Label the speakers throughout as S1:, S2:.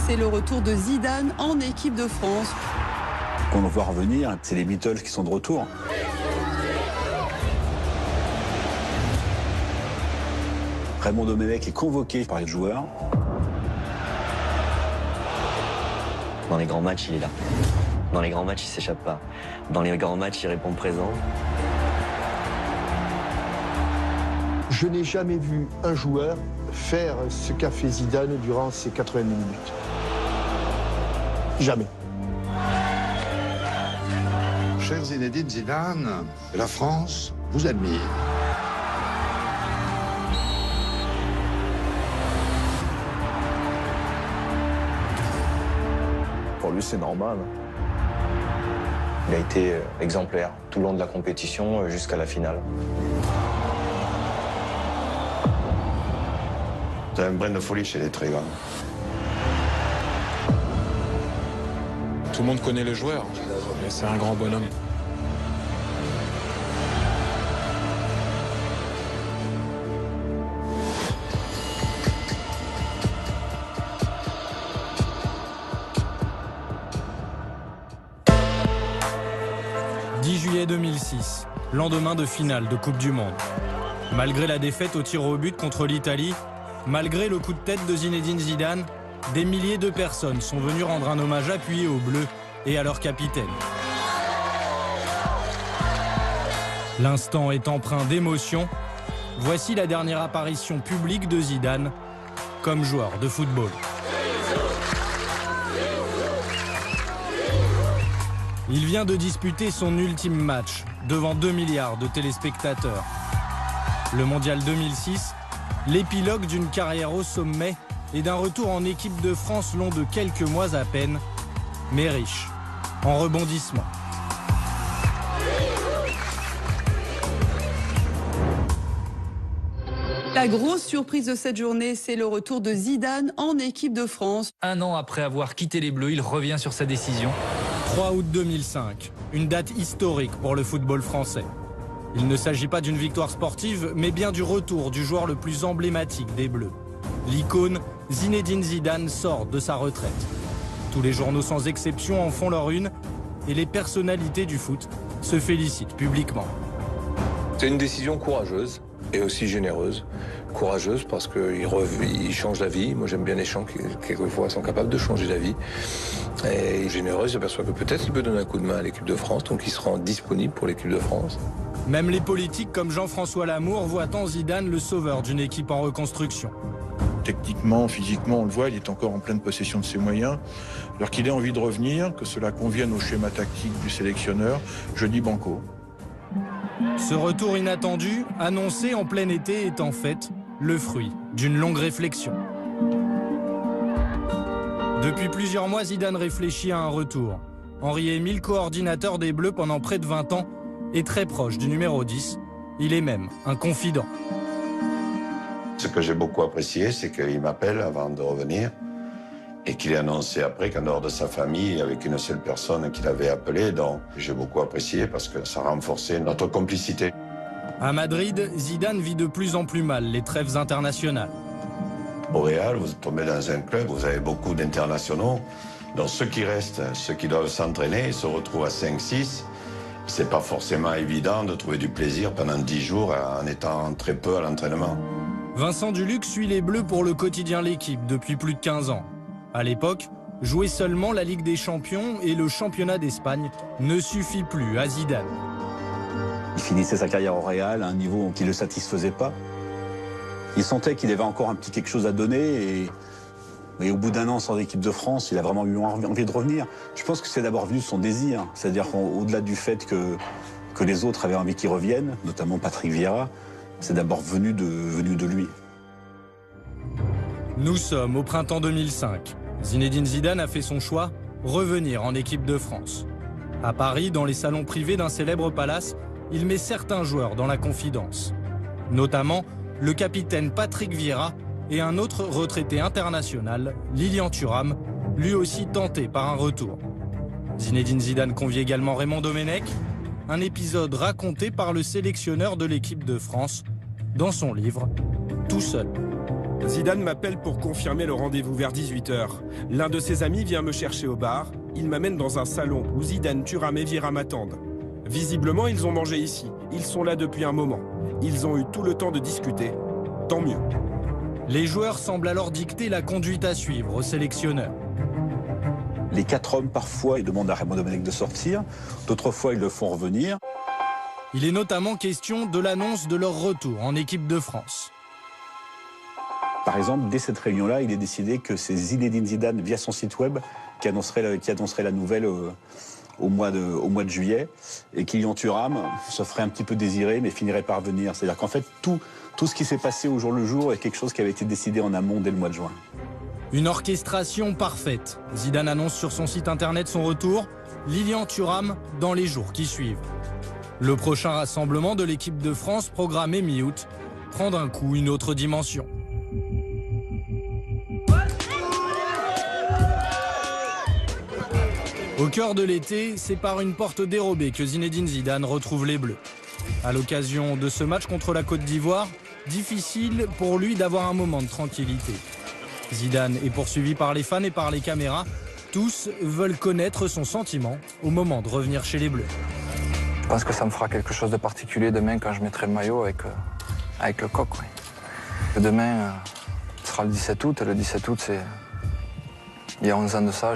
S1: c'est le retour de Zidane en équipe de France.
S2: Qu'on voit revenir, c'est les Beatles qui sont de retour. Raymond Domenech est convoqué par les joueurs.
S3: Dans les grands matchs, il est là. Dans les grands matchs, il s'échappe pas. Dans les grands matchs, il répond présent.
S4: Je n'ai jamais vu un joueur faire ce qu'a fait Zidane durant ces 80 minutes. Jamais.
S5: Cher Zinedine Zidane, la France vous admire.
S6: Pour lui, c'est normal. Il a été exemplaire tout le long de la compétition jusqu'à la finale.
S5: T'as un brin de folie chez les Trégans.
S7: Tout le monde connaît le joueur, mais c'est un grand bonhomme.
S8: « 10 juillet 2006, lendemain de finale de Coupe du Monde. Malgré la défaite au tir au but contre l'Italie, malgré le coup de tête de Zinedine Zidane, des milliers de personnes sont venues rendre un hommage appuyé aux Bleus et à leur capitaine. L'instant est empreint d'émotion. Voici la dernière apparition publique de Zidane comme joueur de football. Il vient de disputer son ultime match devant 2 milliards de téléspectateurs. Le Mondial 2006, l'épilogue d'une carrière au sommet et d'un retour en équipe de France long de quelques mois à peine, mais riche en rebondissements.
S1: La grosse surprise de cette journée, c'est le retour de Zidane en équipe de France.
S9: Un an après avoir quitté les Bleus, il revient sur sa décision.
S8: 3 août 2005, une date historique pour le football français. Il ne s'agit pas d'une victoire sportive, mais bien du retour du joueur le plus emblématique des Bleus. L'icône Zinedine Zidane sort de sa retraite. Tous les journaux sans exception en font leur une et les personnalités du foot se félicitent publiquement.
S10: C'est une décision courageuse et aussi généreuse. Courageuse parce qu'il change la vie. Moi j'aime bien les gens qui quelquefois sont capables de changer la vie. Et généreuse, j'aperçois que peut-être il peut donner un coup de main à l'équipe de France, donc il se rend disponible pour l'équipe de France.
S8: Même les politiques comme Jean-François Lamour voient en Zidane le sauveur d'une équipe en reconstruction.
S11: Techniquement, physiquement, on le voit, il est encore en pleine possession de ses moyens. Alors qu'il ait envie de revenir, que cela convienne au schéma tactique du sélectionneur, je dis banco.
S8: Ce retour inattendu, annoncé en plein été, est en fait le fruit d'une longue réflexion. Depuis plusieurs mois, Zidane réfléchit à un retour. Henri-Émile, coordinateur des Bleus pendant près de 20 ans, est très proche du numéro 10. Il est même un confident.
S5: Ce que j'ai beaucoup apprécié, c'est qu'il m'appelle avant de revenir et qu'il ait annoncé après qu'en dehors de sa famille, il n'y avait qu'une seule personne qu'il avait appelée. Donc j'ai beaucoup apprécié parce que ça renforçait notre complicité.
S8: À Madrid, Zidane vit de plus en plus mal les trêves internationales.
S5: Au Real, vous tombez dans un club, vous avez beaucoup d'internationaux. Donc ceux qui restent, ceux qui doivent s'entraîner, se retrouvent à 5-6. C'est pas forcément évident de trouver du plaisir pendant 10 jours en étant très peu à l'entraînement.
S8: Vincent Duluc suit les Bleus pour le quotidien L'Équipe depuis plus de 15 ans. À l'époque, jouer seulement la Ligue des Champions et le championnat d'Espagne ne suffit plus à Zidane.
S2: Il finissait sa carrière au Real à un niveau qui ne le satisfaisait pas. Il sentait qu'il avait encore un petit quelque chose à donner et au bout d'un an sans équipe de France, il a vraiment eu envie de revenir. Je pense que c'est d'abord venu de son désir, c'est-à-dire qu'au-delà du fait que les autres avaient envie qu'il revienne, notamment Patrick Vieira, c'est d'abord venu de lui.
S8: Nous sommes au printemps 2005. Zinedine Zidane a fait son choix, revenir en équipe de France. À Paris, dans les salons privés d'un célèbre palace, il met certains joueurs dans la confidence. Notamment le capitaine Patrick Vieira et un autre retraité international, Lilian Thuram, lui aussi tenté par un retour. Zinedine Zidane convie également Raymond Domenech, un épisode raconté par le sélectionneur de l'équipe de France dans son livre « Tout seul ».
S12: Zidane m'appelle pour confirmer le rendez-vous vers 18h. L'un de ses amis vient me chercher au bar. Il m'amène dans un salon où Zidane, Thuram et Vieira m'attendent. Visiblement, ils ont mangé ici. Ils sont là depuis un moment. Ils ont eu tout le temps de discuter. Tant mieux.
S8: Les joueurs semblent alors dicter la conduite à suivre au sélectionneur.
S2: Les 4 hommes, parfois, ils demandent à Raymond Domenech de sortir. D'autres fois, ils le font revenir.
S8: Il est notamment question de l'annonce de leur retour en équipe de France.
S2: Par exemple, dès cette réunion-là, il est décidé que c'est Zinedine Zidane, via son site web, qui annoncerait la nouvelle au mois de juillet. Et Kylian Thuram se ferait un petit peu désirer, mais finirait par venir. C'est-à-dire qu'en fait, tout ce qui s'est passé au jour le jour est quelque chose qui avait été décidé en amont dès le mois de juin.
S8: Une orchestration parfaite. Zidane annonce sur son site internet son retour. Lilian Thuram dans les jours qui suivent. Le prochain rassemblement de l'équipe de France, programmé mi-août, prend d'un coup une autre dimension. Au cœur de l'été, c'est par une porte dérobée que Zinedine Zidane retrouve les Bleus. À l'occasion de ce match contre la Côte d'Ivoire, difficile pour lui d'avoir un moment de tranquillité. Zidane est poursuivi par les fans et par les caméras. Tous veulent connaître son sentiment au moment de revenir chez les Bleus.
S13: Je pense que ça me fera quelque chose de particulier demain quand je mettrai le maillot avec le coq. Oui. Demain, ce sera le 17 août. Et le 17 août, c'est il y a 11 ans de ça.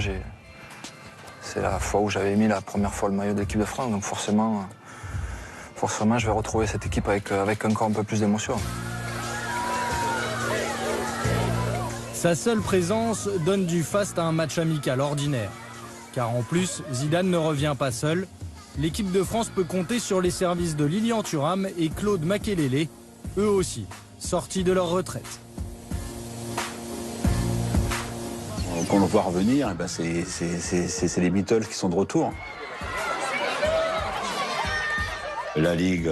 S13: C'est la fois où j'avais mis la première fois le maillot de l'équipe de France. Donc forcément, je vais retrouver cette équipe avec encore un peu plus d'émotion.
S8: Sa seule présence donne du faste à un match amical ordinaire. Car en plus, Zidane ne revient pas seul. L'équipe de France peut compter sur les services de Lilian Thuram et Claude Makélélé, eux aussi, sortis de leur retraite.
S2: Quand on le voit revenir, c'est les Beatles qui sont de retour.
S5: La Ligue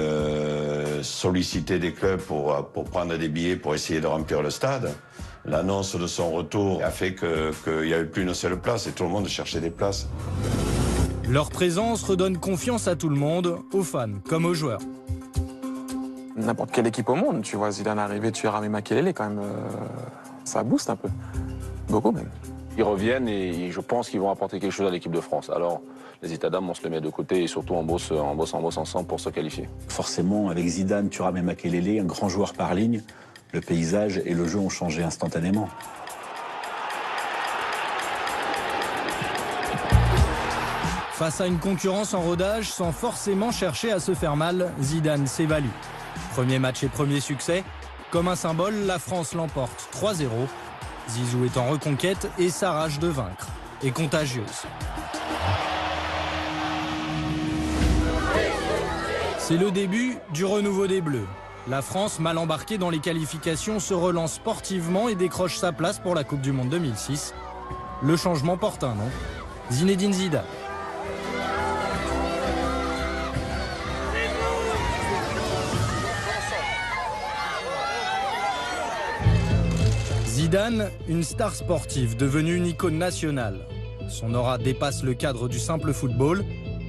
S5: sollicitait des clubs pour prendre des billets pour essayer de remplir le stade. L'annonce de son retour a fait qu'il n'y avait plus une seule place et tout le monde cherchait des places.
S8: Leur présence redonne confiance à tout le monde, aux fans comme aux joueurs.
S14: N'importe quelle équipe au monde, tu vois Zidane arriver, Thuram et Makélélé, quand même, ça booste un peu. Beaucoup même.
S15: Ils reviennent et je pense qu'ils vont apporter quelque chose à l'équipe de France. Alors, les états d'âme, on se les met de côté et surtout on bosse ensemble pour se qualifier.
S2: Forcément, avec Zidane, Thuram et Makélélé, un grand joueur par ligne, le paysage et le jeu ont changé instantanément.
S8: Face à une concurrence en rodage, sans forcément chercher à se faire mal, Zidane s'évalue. Premier match et premier succès. Comme un symbole, la France l'emporte 3-0. Zizou est en reconquête et sa rage de vaincre est contagieuse. C'est le début du renouveau des Bleus. La France, mal embarquée dans les qualifications, se relance sportivement et décroche sa place pour la Coupe du Monde 2006. Le changement porte un nom, Zinedine Zidane. Zidane, une star sportive devenue une icône nationale. Son aura dépasse le cadre du simple football.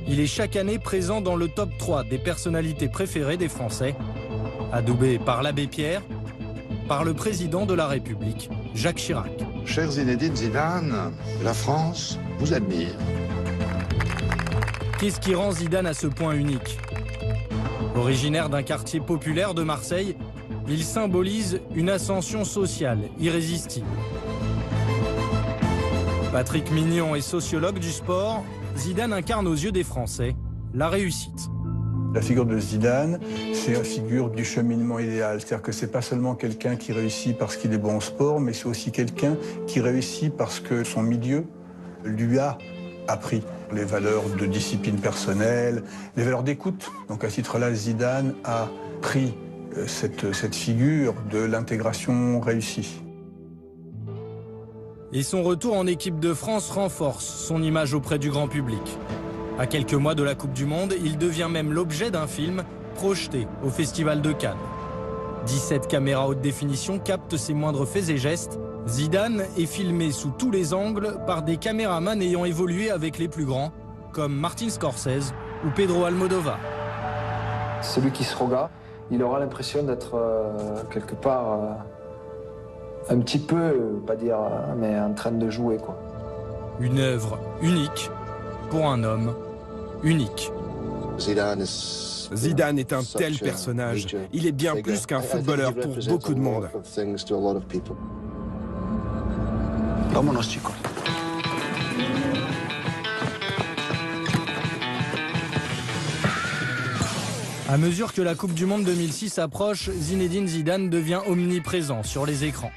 S8: Il est chaque année présent dans le top 3 des personnalités préférées des Français, adoubé par l'abbé Pierre, par le président de la République, Jacques Chirac.
S16: Cher Zinedine Zidane, la France vous admire.
S8: Qu'est-ce qui rend Zidane à ce point unique? Originaire d'un quartier populaire de Marseille, il symbolise une ascension sociale irrésistible. Patrick Mignon est sociologue du sport. Zidane incarne aux yeux des Français la réussite.
S17: La figure de Zidane, c'est la figure du cheminement idéal. C'est-à-dire que c'est pas seulement quelqu'un qui réussit parce qu'il est bon au sport, mais c'est aussi quelqu'un qui réussit parce que son milieu lui a appris les valeurs de discipline personnelle, les valeurs d'écoute. Donc à ce titre-là, Zidane a pris cette figure de l'intégration réussie.
S8: Et son retour en équipe de France renforce son image auprès du grand public. À quelques mois de la Coupe du Monde, il devient même l'objet d'un film projeté au Festival de Cannes. 17 caméras haute définition captent ses moindres faits et gestes. Zidane est filmé sous tous les angles par des caméramans ayant évolué avec les plus grands, comme Martin Scorsese ou Pedro Almodovar.
S13: Celui qui se regarde, il aura l'impression d'être quelque part Un petit peu, pas dire, mais en train de jouer, quoi.
S8: Une œuvre unique pour un homme unique.
S12: Zidane est un tel personnage. Il est bien plus qu'un footballeur pour beaucoup de monde.
S16: Vámonos, chicos.
S8: À mesure que la Coupe du Monde 2006 approche, Zinedine Zidane devient omniprésent sur les écrans.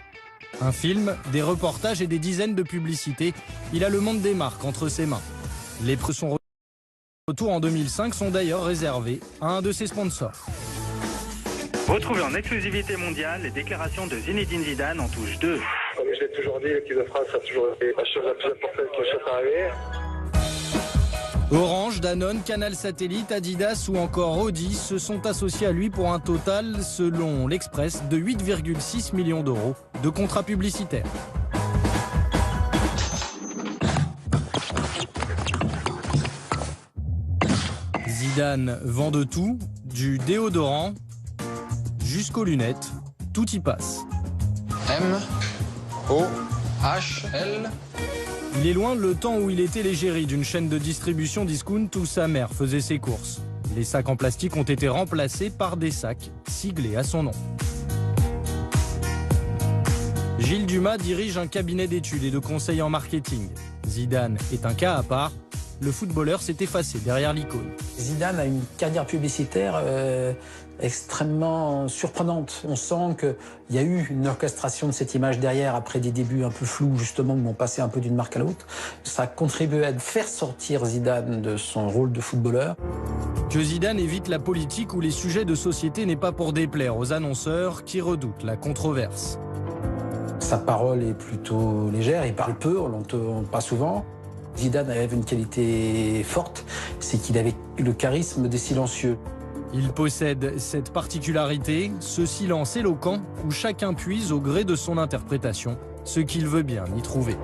S8: Un film, des reportages et des dizaines de publicités, il a le monde des marques entre ses mains. Les prix de son retour en 2005 sont d'ailleurs réservés à un de ses sponsors.
S18: Retrouvez en exclusivité mondiale les déclarations de Zinedine Zidane en touche 2.
S19: Comme je l'ai toujours dit, l'équipe de France a toujours été la chose la plus importante qui soit arrivée.
S8: Orange, Danone, Canal Satellite, Adidas ou encore Audi se sont associés à lui pour un total, selon l'Express, de 8,6 millions d'euros de contrats publicitaires. Zidane vend de tout, du déodorant jusqu'aux lunettes, tout y passe.
S13: M-O-H-L.
S8: Il est loin le temps où il était l'égérie d'une chaîne de distribution discount où sa mère faisait ses courses. Les sacs en plastique ont été remplacés par des sacs siglés à son nom. Gilles Dumas dirige un cabinet d'études et de conseils en marketing. Zidane est un cas à part. Le footballeur s'est effacé derrière l'icône.
S20: Zidane a une carrière publicitaire extrêmement surprenante. On sent qu'il y a eu une orchestration de cette image derrière après des débuts un peu flous, justement, où on passait un peu d'une marque à l'autre. Ça a contribué à faire sortir Zidane de son rôle de footballeur.
S8: Que Zidane évite la politique ou les sujets de société n'est pas pour déplaire aux annonceurs qui redoutent la controverse.
S20: Sa parole est plutôt légère, il parle peu, on l'entend pas souvent. Zidane avait une qualité forte, c'est qu'il avait le charisme des silencieux.
S8: Il possède cette particularité, ce silence éloquent où chacun puise au gré de son interprétation ce qu'il veut bien y trouver.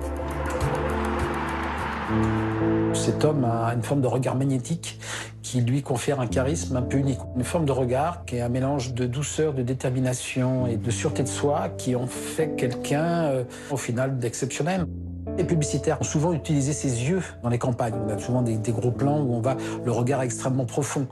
S20: Cet homme a une forme de regard magnétique qui lui confère un charisme un peu unique. Une forme de regard qui est un mélange de douceur, de détermination et de sûreté de soi qui ont fait quelqu'un, au final, d'exceptionnel. Les publicitaires ont souvent utilisé ses yeux dans les campagnes. On a souvent des gros plans où on va le regard extrêmement profond.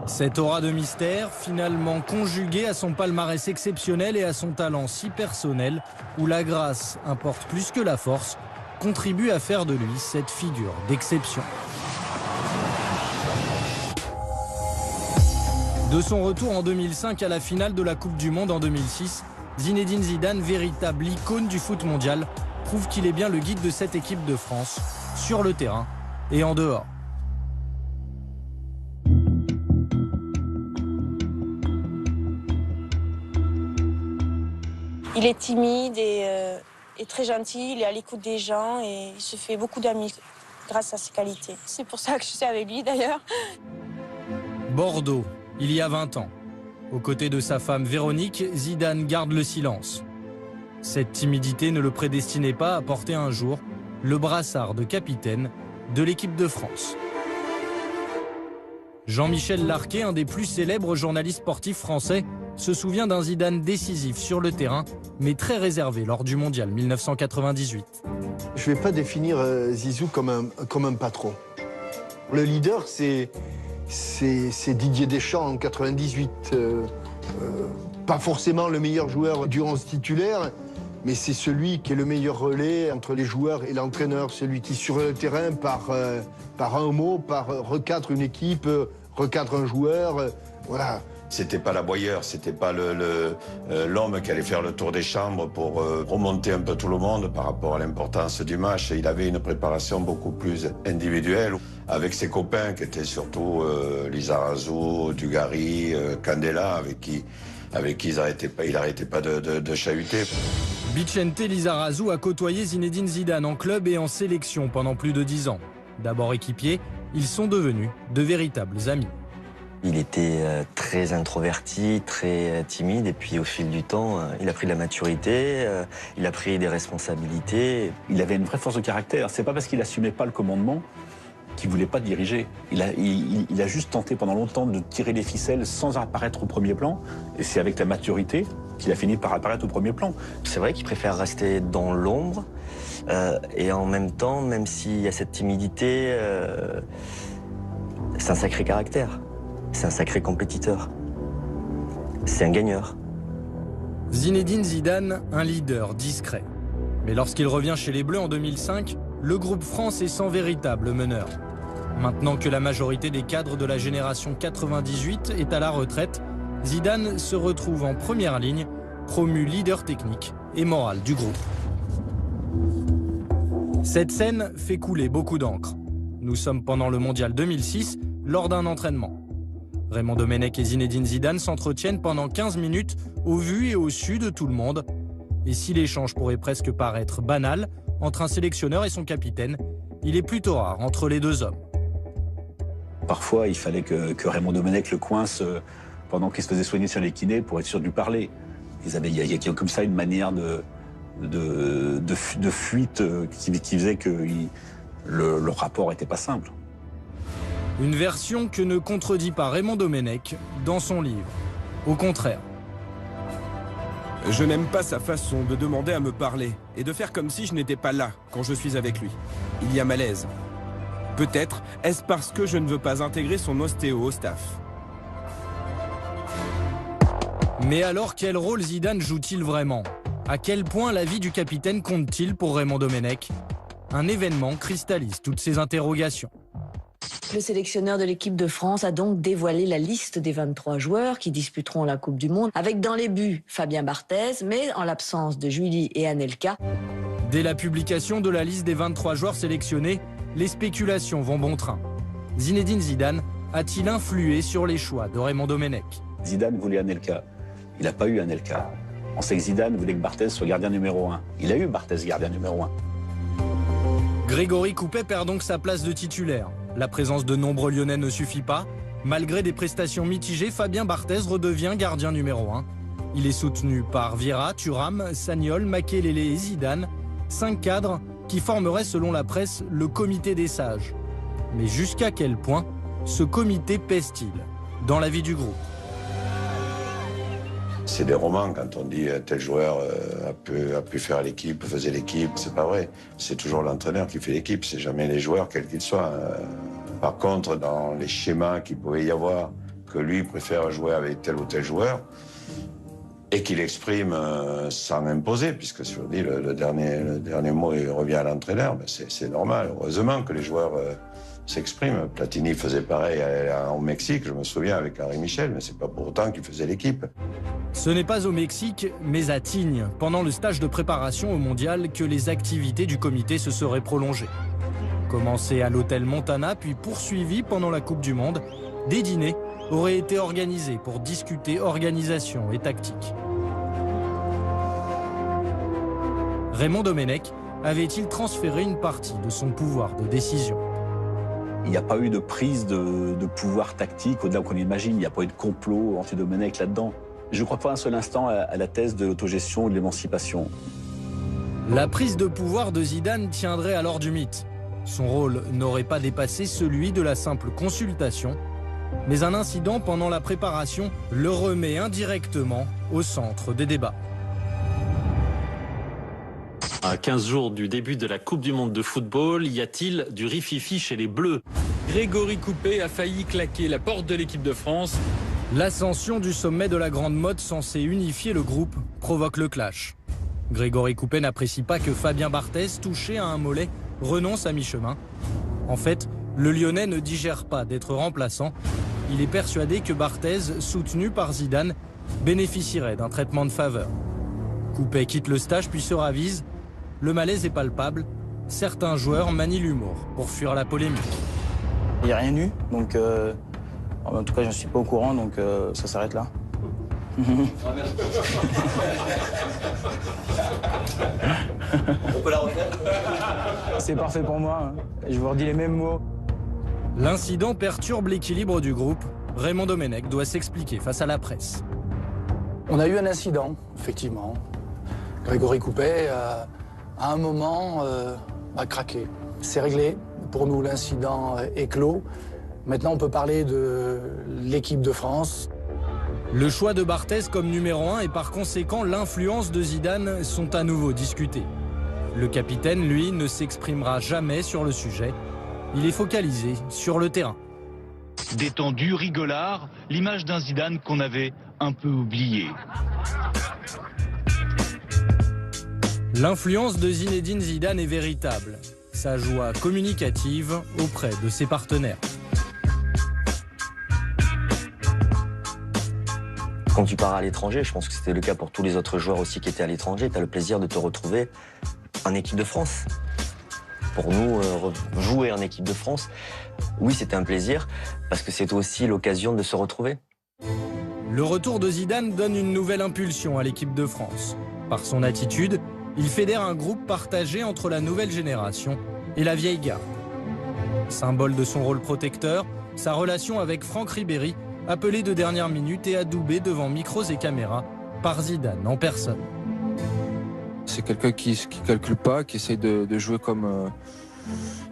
S8: Cette aura de mystère, finalement conjuguée à son palmarès exceptionnel et à son talent si personnel, où la grâce importe plus que la force, contribue à faire de lui cette figure d'exception. De son retour en 2005 à la finale de la Coupe du Monde en 2006, Zinedine Zidane, véritable icône du foot mondial, prouve qu'il est bien le guide de cette équipe de France, sur le terrain et en dehors.
S21: Il est timide et très gentil, il est à l'écoute des gens et il se fait beaucoup d'amis grâce à ses qualités. C'est pour ça que je suis avec lui d'ailleurs.
S8: Bordeaux, il y a 20 ans. Aux côtés de sa femme Véronique, Zidane garde le silence. Cette timidité ne le prédestinait pas à porter un jour le brassard de capitaine de l'équipe de France. Jean-Michel Larquet, un des plus célèbres journalistes sportifs français, se souvient d'un Zidane décisif sur le terrain, mais très réservé lors du Mondial 1998.
S4: Je ne vais pas définir Zizou comme un patron. Le leader, c'est Didier Deschamps en 98. Pas forcément le meilleur joueur du 11 titulaire, mais c'est celui qui est le meilleur relais entre les joueurs et l'entraîneur. Celui qui, sur le terrain, par un mot, recadre une équipe, recadre un joueur. Voilà.
S5: C'était pas l'aboyeur, c'était pas l'homme qui allait faire le tour des chambres pour remonter un peu tout le monde par rapport à l'importance du match. Il avait une préparation beaucoup plus individuelle avec ses copains qui étaient surtout Lizarazu, Dugarry, Candela, avec qui il n'arrêtait pas de chahuter.
S8: Vicente Lizarazu a côtoyé Zinedine Zidane en club et en sélection pendant plus de 10 ans. D'abord équipiers, ils sont devenus de véritables amis.
S3: Il était très introverti, très timide, et puis au fil du temps, il a pris de la maturité, il a pris des responsabilités.
S2: Il avait une vraie force de caractère. C'est pas parce qu'il assumait pas le commandement qu'il ne voulait pas diriger. Il a juste tenté pendant longtemps de tirer les ficelles sans apparaître au premier plan. Et c'est avec la maturité qu'il a fini par apparaître au premier plan.
S3: C'est vrai qu'il préfère rester dans l'ombre. Et en même temps, même s'il y a cette timidité, c'est un sacré caractère. C'est un sacré compétiteur. C'est un gagneur.
S8: Zinedine Zidane, un leader discret. Mais lorsqu'il revient chez les Bleus en 2005, le groupe France est sans véritable meneur. Maintenant que la majorité des cadres de la génération 98 est à la retraite, Zidane se retrouve en première ligne, promu leader technique et moral du groupe. Cette scène fait couler beaucoup d'encre. Nous sommes pendant le Mondial 2006, lors d'un entraînement. Raymond Domenech et Zinedine Zidane s'entretiennent pendant 15 minutes au vu et au su de tout le monde. Et si l'échange pourrait presque paraître banal entre un sélectionneur et son capitaine, il est plutôt rare entre les deux hommes.
S2: Parfois, il fallait que Raymond Domenech le coince pendant qu'il se faisait soigner sur les kinés pour être sûr de lui parler. Il y a comme ça une manière de fuite qui faisait que le rapport n'était pas simple.
S8: Une version que ne contredit pas Raymond Domenech dans son livre. Au contraire.
S12: Je n'aime pas sa façon de demander à me parler et de faire comme si je n'étais pas là quand je suis avec lui. Il y a malaise. Peut-être est-ce parce que je ne veux pas intégrer son ostéo au staff.
S8: Mais alors, quel rôle Zidane joue-t-il vraiment? À quel point la vie du capitaine compte-t-il pour Raymond Domenech? Un événement cristallise toutes ces interrogations.
S6: Le sélectionneur de l'équipe de France a donc dévoilé la liste des 23 joueurs qui disputeront la Coupe du Monde, avec dans les buts Fabien Barthez, mais en l'absence de Julie et Anelka.
S8: Dès la publication de la liste des 23 joueurs sélectionnés, les spéculations vont bon train. Zinedine Zidane a-t-il influé sur les choix de Raymond Domenech?
S2: Zidane voulait Anelka. Il n'a pas eu Anelka. On sait que Zidane voulait que Barthez soit gardien numéro 1. Il a eu Barthez gardien numéro 1.
S8: Grégory Coupet perd donc sa place de titulaire. La présence de nombreux Lyonnais ne suffit pas. Malgré des prestations mitigées, Fabien Barthez redevient gardien numéro 1. Il est soutenu par Vieira, Thuram, Sagnol, Makelele et Zidane. 5 cadres qui formeraient, selon la presse, le comité des sages. Mais jusqu'à quel point ce comité pèse-t-il dans la vie du groupe?
S5: C'est des romans quand on dit tel joueur a pu faire l'équipe, faisait l'équipe. C'est pas vrai. C'est toujours l'entraîneur qui fait l'équipe, c'est jamais les joueurs, quels qu'ils soient. Par contre, dans les schémas qu'il pouvait y avoir, que lui préfère jouer avec tel ou tel joueur, et qu'il exprime sans imposer, puisque je vous dis, le dernier mot il revient à l'entraîneur, ben c'est normal. Heureusement que les joueurs s'expriment. Platini faisait pareil au Mexique, je me souviens, avec Henri Michel, mais c'est pas pour autant qu'il faisait l'équipe.
S8: Ce n'est pas au Mexique, mais à Tignes, pendant le stage de préparation au Mondial, que les activités du comité se seraient prolongées. Commencé à l'hôtel Montana, puis poursuivi pendant la Coupe du Monde, des dîners auraient été organisés pour discuter organisation et tactique. Raymond Domenech avait-il transféré une partie de son pouvoir de décision?
S2: Il n'y a pas eu de prise de pouvoir tactique au-delà qu'on imagine. Il n'y a pas eu de complot anti-Domenech là-dedans. Je ne crois pas un seul instant à la thèse de l'autogestion ou de l'émancipation.
S8: La prise de pouvoir de Zidane tiendrait alors du mythe. Son rôle n'aurait pas dépassé celui de la simple consultation, mais un incident pendant la préparation le remet indirectement au centre des débats.
S22: À 15 jours du début de la Coupe du Monde de football, y a-t-il du rififi chez les Bleus?
S9: Grégory Coupet a failli claquer la porte de l'équipe de France.
S8: L'ascension du sommet de la grande mode censée unifier le groupe provoque le clash. Grégory Coupet n'apprécie pas que Fabien Barthez, touché à un mollet, renonce à mi-chemin. En fait, le Lyonnais ne digère pas d'être remplaçant. Il est persuadé que Barthez, soutenu par Zidane, bénéficierait d'un traitement de faveur. Coupet quitte le stage puis se ravise. Le malaise est palpable. Certains joueurs manient l'humour pour fuir la polémique.
S23: Il n'y a rien eu, donc en tout cas je ne suis pas au courant, donc ça s'arrête là.
S3: On peut la refaire?
S23: C'est parfait pour moi, hein. Je vous redis les mêmes mots.
S8: L'incident perturbe l'équilibre du groupe. Raymond Domenech doit s'expliquer face à la presse.
S20: On a eu un incident, effectivement. Grégory Coupet, à un moment, a craqué. C'est réglé pour nous, l'incident est clos. Maintenant, on peut parler de l'équipe de France.
S8: Le choix de Barthez comme numéro 1 et par conséquent l'influence de Zidane sont à nouveau discutés. Le capitaine, lui, ne s'exprimera jamais sur le sujet. Il est focalisé sur le terrain.
S1: Détendu, rigolard, l'image d'un Zidane qu'on avait un peu oublié.
S8: L'influence de Zinedine Zidane est véritable. Sa joie communicative auprès de ses partenaires.
S3: Quand tu pars à l'étranger, je pense que c'était le cas pour tous les autres joueurs aussi qui étaient à l'étranger, tu as le plaisir de te retrouver en équipe de France. Pour nous, jouer en équipe de France, oui, c'était un plaisir, parce que c'était aussi l'occasion de se retrouver.
S8: Le retour de Zidane donne une nouvelle impulsion à l'équipe de France. Par son attitude, il fédère un groupe partagé entre la nouvelle génération et la vieille garde. Symbole de son rôle protecteur, sa relation avec Franck Ribéry, appelé de dernière minute et adoubé devant micros et caméras par Zidane en personne.
S13: C'est quelqu'un qui calcule pas, qui essaye de jouer comme...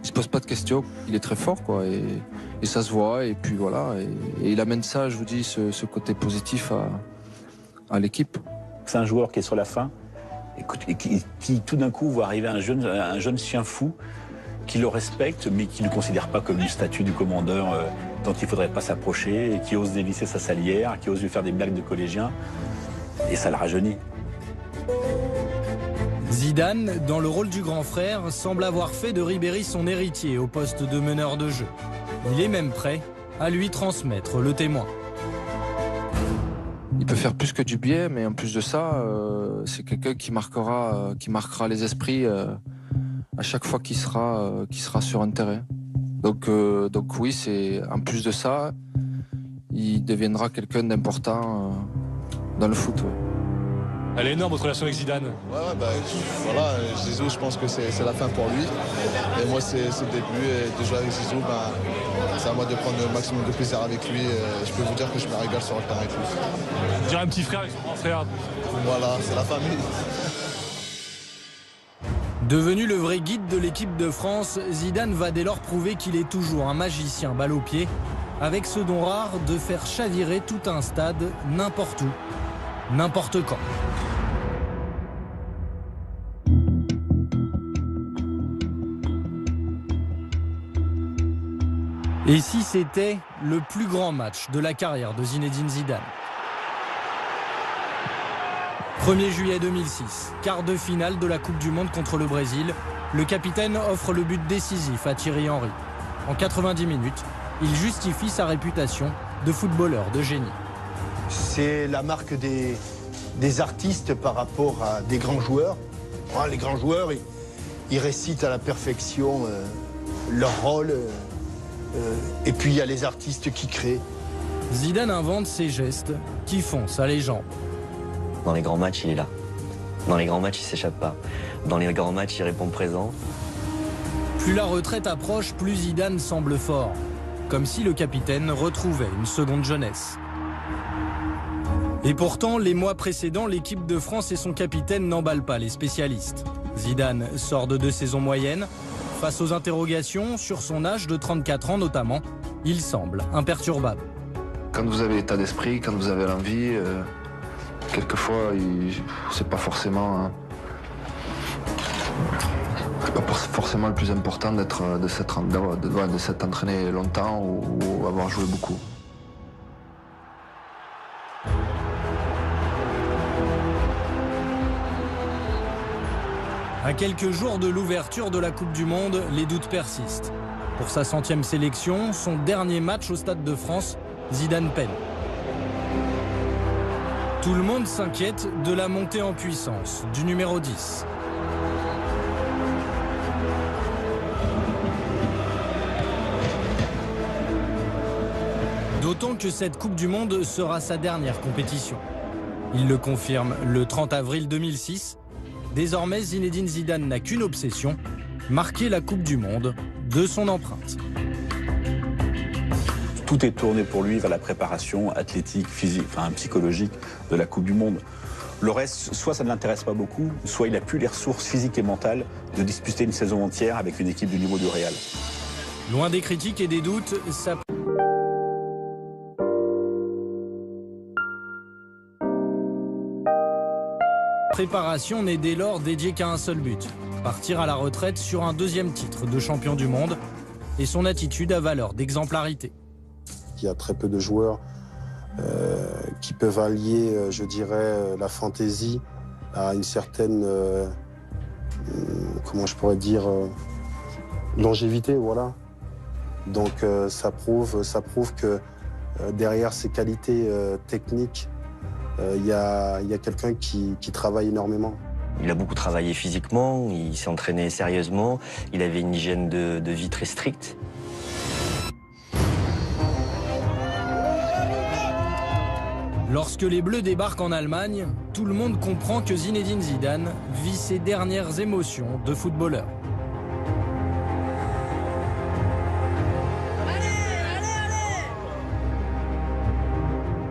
S13: il se pose pas de questions, il est très fort, quoi, et ça se voit, et puis voilà. Et il amène ça, je vous dis, ce côté positif à l'équipe.
S2: C'est un joueur qui est sur la fin, et qui tout d'un coup voit arriver un jeune chien fou, qui le respecte, mais qui ne le considère pas comme une statue du commandeur dont il ne faudrait pas s'approcher, et qui ose dévisser sa salière, qui ose lui faire des blagues de collégiens, et ça le rajeunit.
S8: Zidane, dans le rôle du grand frère, semble avoir fait de Ribéry son héritier au poste de meneur de jeu. Il est même prêt à lui transmettre le témoin.
S13: Il peut faire plus que du bien, mais en plus de ça, c'est quelqu'un qui marquera les esprits à chaque fois qu'il sera sur un terrain. Donc oui, c'est en plus de ça, il deviendra quelqu'un d'important dans le foot. Ouais.
S7: Elle est énorme votre relation avec Zidane.
S10: Voilà, Zizou, je pense que c'est la fin pour lui. Et moi, c'est le début. Et de jouer avec Zizou, c'est à moi de prendre le maximum de plaisir avec lui. Et je peux vous dire que je me régale sur le terrain avec lui.
S7: On dirait un petit frère avec son grand frère.
S10: Voilà, c'est la famille.
S8: Devenu le vrai guide de l'équipe de France, Zidane va dès lors prouver qu'il est toujours un magicien balle au pied, avec ce don rare de faire chavirer tout un stade n'importe où, n'importe quand. Et si c'était le plus grand match de la carrière de Zinedine Zidane? 1er juillet 2006, quart de finale de la Coupe du Monde contre le Brésil. Le capitaine offre le but décisif à Thierry Henry. En 90 minutes, il justifie sa réputation de footballeur de génie.
S4: C'est la marque des artistes par rapport à des grands joueurs. Les grands joueurs, ils récitent à la perfection leur rôle. Et puis il y a les artistes qui créent.
S8: Zidane invente ces gestes qui font sa légende.
S3: Dans les grands matchs, il est là. Dans les grands matchs, il s'échappe pas. Dans les grands matchs, il répond présent.
S8: Plus la retraite approche, plus Zidane semble fort. Comme si le capitaine retrouvait une seconde jeunesse. Et pourtant, les mois précédents, l'équipe de France et son capitaine n'emballent pas les spécialistes. Zidane sort de 2 saisons moyennes. Face aux interrogations sur son âge de 34 ans notamment, il semble imperturbable.
S13: Quand vous avez l'état d'esprit, quand vous avez l'envie, quelquefois, c'est pas forcément le plus important de s'être entraîné longtemps ou avoir joué beaucoup.
S8: À quelques jours de l'ouverture de la Coupe du Monde, les doutes persistent. Pour sa 100e sélection, son dernier match au Stade de France, Zidane peine. Tout le monde s'inquiète de la montée en puissance du numéro 10. D'autant que cette Coupe du Monde sera sa dernière compétition. Il le confirme le 30 avril 2006. Désormais, Zinedine Zidane n'a qu'une obsession, marquer la Coupe du Monde de son empreinte.
S2: Tout est tourné pour lui vers la préparation athlétique, physique, psychologique de la Coupe du Monde. Le reste, soit ça ne l'intéresse pas beaucoup, soit il n'a plus les ressources physiques et mentales de disputer une saison entière avec une équipe du niveau du Real.
S8: Loin des critiques et des doutes, sa préparation n'est dès lors dédiée qu'à un seul but, partir à la retraite sur un deuxième titre de champion du monde, et son attitude a valeur d'exemplarité.
S11: Il y a très peu de joueurs qui peuvent allier, je dirais, la fantaisie à une certaine, comment je pourrais dire, longévité, voilà. Donc ça prouve que derrière ces qualités techniques, il y a quelqu'un qui travaille énormément.
S3: Il a beaucoup travaillé physiquement, il s'est entraîné sérieusement, il avait une hygiène de vie très stricte.
S8: Lorsque les Bleus débarquent en Allemagne, tout le monde comprend que Zinedine Zidane vit ses dernières émotions de footballeur.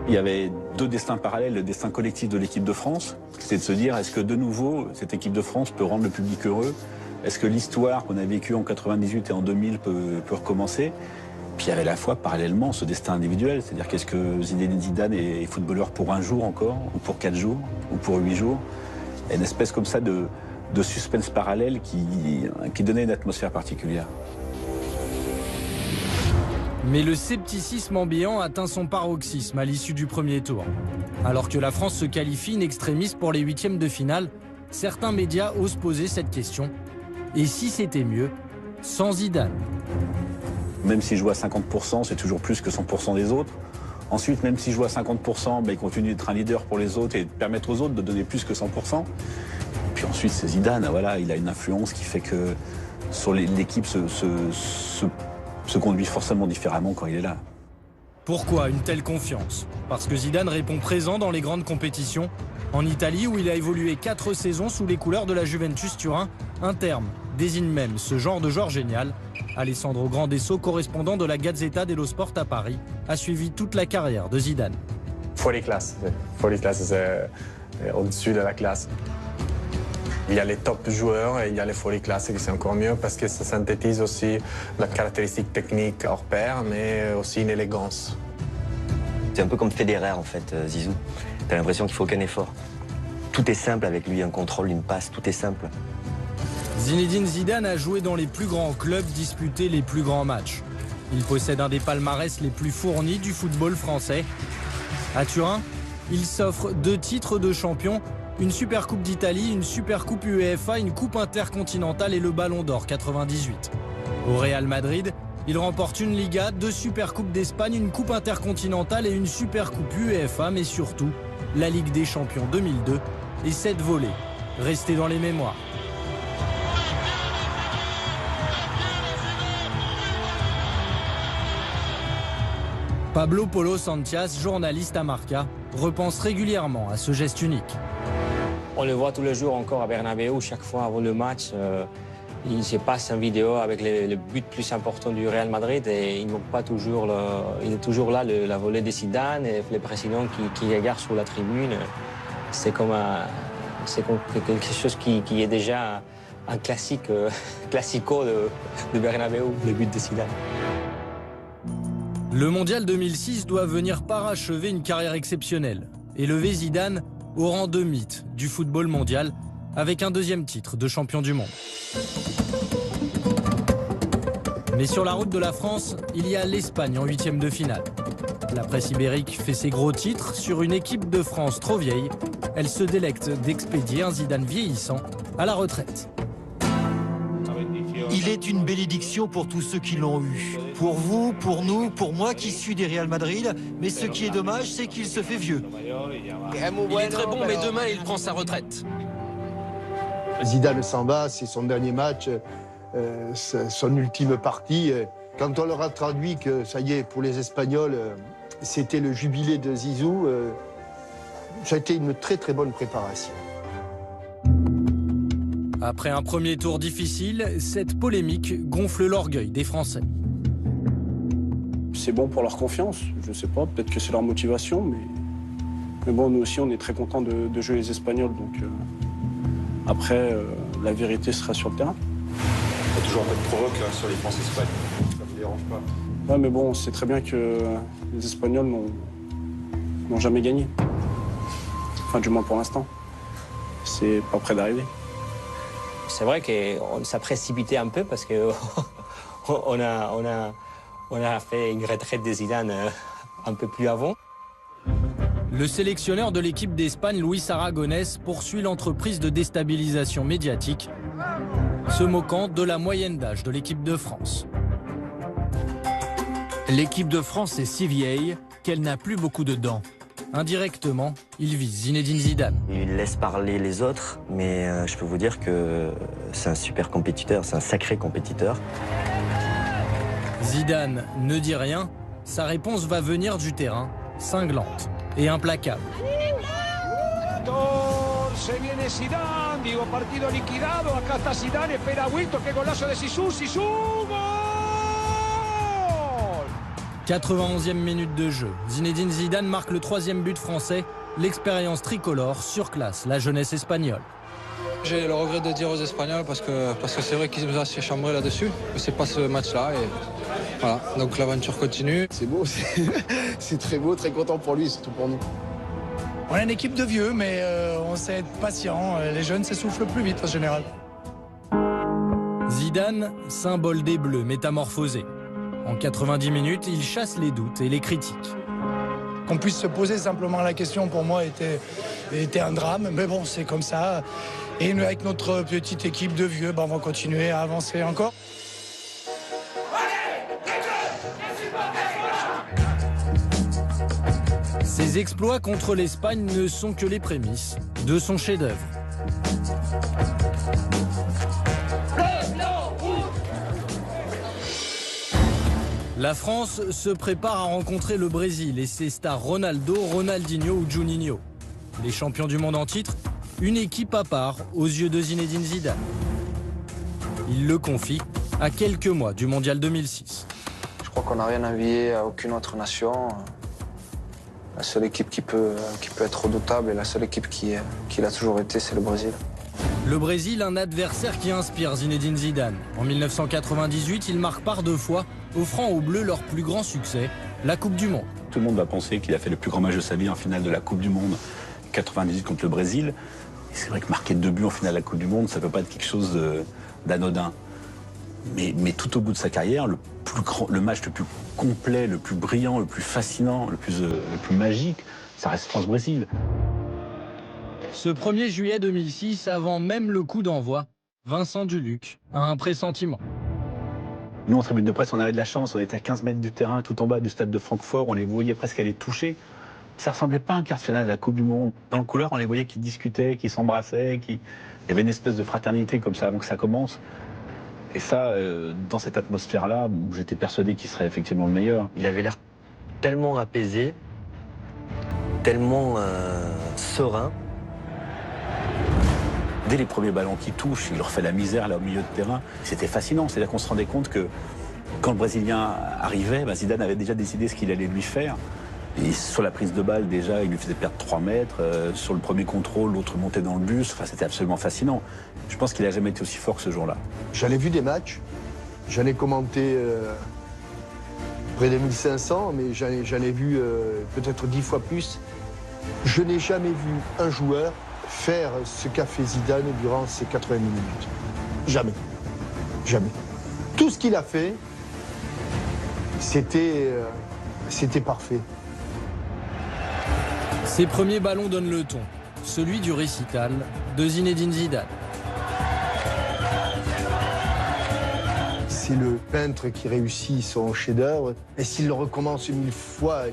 S2: Il y avait deux destins parallèles, le destin collectif de l'équipe de France, c'est de se dire est-ce que de nouveau cette équipe de France peut rendre le public heureux? Est-ce que l'histoire qu'on a vécue en 98 et en 2000 peut recommencer? Puis il y avait à la fois parallèlement ce destin individuel, c'est-à-dire qu'est-ce que Zinedine Zidane est footballeur pour un jour encore, ou pour 4 jours, ou pour 8 jours. Il y a une espèce comme ça de suspense parallèle qui donnait une atmosphère particulière.
S8: Mais le scepticisme ambiant atteint son paroxysme à l'issue du premier tour. Alors que la France se qualifie in extremis pour les huitièmes de finale, certains médias osent poser cette question. Et si c'était mieux sans Zidane?
S2: Même s'il joue à 50%, c'est toujours plus que 100% des autres. Ensuite, même s'il joue à 50%, il continue d'être un leader pour les autres et de permettre aux autres de donner plus que 100%. Puis ensuite, c'est Zidane, voilà, il a une influence qui fait que sur l'équipe se conduit forcément différemment quand il est là.
S8: Pourquoi une telle confiance? Parce que Zidane répond présent dans les grandes compétitions. En Italie, où il a évolué 4 saisons sous les couleurs de la Juventus Turin, un terme désigne même ce genre de joueur génial. Alessandro Grandesso, correspondant de la Gazzetta dello Sport à Paris, a suivi toute la carrière de Zidane.
S14: Folie classe, c'est au-dessus de la classe. Il y a les top joueurs et il y a les folies classes qui c'est encore mieux parce que ça synthétise aussi la caractéristique technique hors pair, mais aussi une élégance.
S3: C'est un peu comme Federer en fait, Zizou. T'as l'impression qu'il faut aucun effort. Tout est simple avec lui, un contrôle, une passe, tout est simple.
S8: Zinedine Zidane a joué dans les plus grands clubs, disputé les plus grands matchs. Il possède un des palmarès les plus fournis du football français. À Turin, il s'offre 2 titres de champion, une Super Coupe d'Italie, une Super Coupe UEFA, une Coupe intercontinentale et le Ballon d'Or 98. Au Real Madrid, il remporte une Liga, 2 Super Coupes d'Espagne, une Coupe intercontinentale et une Super Coupe UEFA, mais surtout la Ligue des Champions 2002 et 7 volées, restées dans les mémoires. Pablo Polo Santias, journaliste à Marca, repense régulièrement à ce geste unique.
S15: On le voit tous les jours encore à Bernabéu, chaque fois avant le match. Il se passe une vidéo avec le but plus important du Real Madrid et il manque pas toujours. Il est toujours là, la volée de Zidane et le président qui regarde sur la tribune. C'est comme quelque chose qui est déjà un classico de Bernabéu, le but de Zidane.
S8: Le Mondial 2006 doit venir parachever une carrière exceptionnelle, élever Zidane au rang de mythe du football mondial avec un 2e titre de champion du monde. Mais sur la route de la France, il y a l'Espagne en 8e de finale. La presse ibérique fait ses gros titres sur une équipe de France trop vieille. Elle se délecte d'expédier un Zidane vieillissant à la retraite.
S24: Il est une bénédiction pour tous ceux qui l'ont eu. Pour vous, pour nous, pour moi qui suis des Real Madrid. Mais ce qui est dommage, c'est qu'il se fait vieux.
S9: Il est très bon, mais demain, il prend sa retraite.
S4: Zidane s'en va, c'est son dernier match, son ultime partie. Quand on leur a traduit que, ça y est, pour les Espagnols, c'était le jubilé de Zizou, ça a été une très très bonne préparation.
S8: Après un premier tour difficile, cette polémique gonfle l'orgueil des Français.
S25: C'est bon pour leur confiance, je sais pas, peut-être que c'est leur motivation, mais bon, nous aussi on est très contents de jouer les Espagnols, donc après, la vérité sera sur le terrain.
S26: Il n'y a toujours pas de provoque là, sur les France-Espagne.
S14: dérange pas.
S25: Ouais, mais bon, on sait très bien que les Espagnols n'ont jamais gagné. Enfin, du moins pour l'instant. C'est pas près d'arriver.
S15: C'est vrai qu'on s'est précipité un peu parce que on a fait une retraite de Zidane un peu plus avant.
S8: Le sélectionneur de l'équipe d'Espagne, Luis Aragonès, poursuit l'entreprise de déstabilisation médiatique, se moquant de la moyenne d'âge de l'équipe de France.
S16: L'équipe de France est si vieille qu'elle n'a plus beaucoup de dents.
S8: Indirectement, il vise Zinedine Zidane.
S3: Il laisse parler les autres, mais je peux vous dire que c'est un super compétiteur, c'est un sacré compétiteur.
S8: Zidane ne dit rien, sa réponse va venir du terrain, cinglante et implacable.
S17: Se viene Zidane, digo partido liquidado, acá está Zidane, espera Huito, qué golazo de Zizou, gol!
S8: 91e minute de jeu, Zinedine Zidane marque le 3e but français, l'expérience tricolore surclasse la jeunesse espagnole.
S13: J'ai le regret de dire aux Espagnols parce que c'est vrai qu'ils nous ont assez chambré là-dessus, mais c'est pas ce match-là et voilà, donc l'aventure continue.
S4: C'est beau, c'est très beau, très content pour lui, surtout pour nous.
S18: On a une équipe de vieux, mais on sait être patient. Les jeunes s'essoufflent plus vite en général.
S8: Zidane, symbole des Bleus métamorphosés. En 90 minutes, il chasse les doutes et les critiques.
S18: Qu'on puisse se poser simplement la question, pour moi, était un drame. Mais bon, c'est comme ça. Et nous, avec notre petite équipe de vieux, on va continuer à avancer encore.
S8: Ses exploits contre l'Espagne ne sont que les prémices de son chef-d'œuvre. La France se prépare à rencontrer le Brésil et ses stars Ronaldo, Ronaldinho ou Juninho. Les champions du monde en titre, une équipe à part aux yeux de Zinedine Zidane. Il le confie à quelques mois du Mondial 2006.
S13: Je crois qu'on n'a rien envié à aucune autre nation. La seule équipe qui peut être redoutable et la seule équipe qui l'a toujours été, c'est le Brésil.
S8: Le Brésil, un adversaire qui inspire Zinedine Zidane. En 1998, il marque par 2 fois, offrant aux Bleus leur plus grand succès, la Coupe du Monde.
S2: Tout le monde va penser qu'il a fait le plus grand match de sa vie en finale de la Coupe du Monde 98 contre le Brésil. Et c'est vrai que marquer 2 buts en finale de la Coupe du Monde, ça ne peut pas être quelque chose d'anodin. Mais tout au bout de sa carrière, le match le plus complet, le plus brillant, le plus fascinant, le plus magique, ça reste France-Brésil.
S8: Ce 1er juillet 2006, avant même le coup d'envoi, Vincent Duluc a un pressentiment.
S2: Nous, en tribune de presse, on avait de la chance, on était à 15 mètres du terrain, tout en bas du stade de Francfort, on les voyait presque aller toucher. Ça ressemblait pas à un quart de finale de la Coupe du Monde. Dans le couloir, on les voyait qui discutaient, qui s'embrassaient, il y avait une espèce de fraternité comme ça avant que ça commence. Et ça, dans cette atmosphère-là, j'étais persuadé qu'il serait effectivement le meilleur.
S3: Il avait l'air tellement apaisé, tellement serein.
S2: Dès les premiers ballons qui touchent, il leur fait la misère là au milieu de terrain. C'était fascinant, c'est-à-dire qu'on se rendait compte que quand le Brésilien arrivait, Zidane avait déjà décidé ce qu'il allait lui faire. Et sur la prise de balle, déjà, il lui faisait perdre 3 mètres. Sur le premier contrôle, l'autre montait dans le bus. Enfin, c'était absolument fascinant. Je pense qu'il n'a jamais été aussi fort que ce jour-là.
S4: J'en ai vu des matchs. J'en ai commenté près de 1500, mais j'en ai vu peut-être 10 fois plus. Je n'ai jamais vu un joueur faire ce qu'a fait Zidane durant ces 80 minutes. Jamais. Jamais. Tout ce qu'il a fait, c'était parfait.
S8: Ses premiers ballons donnent le ton, celui du récital de Zinedine Zidane.
S4: C'est le peintre qui réussit son chef-d'œuvre, et s'il le recommence 1000 fois,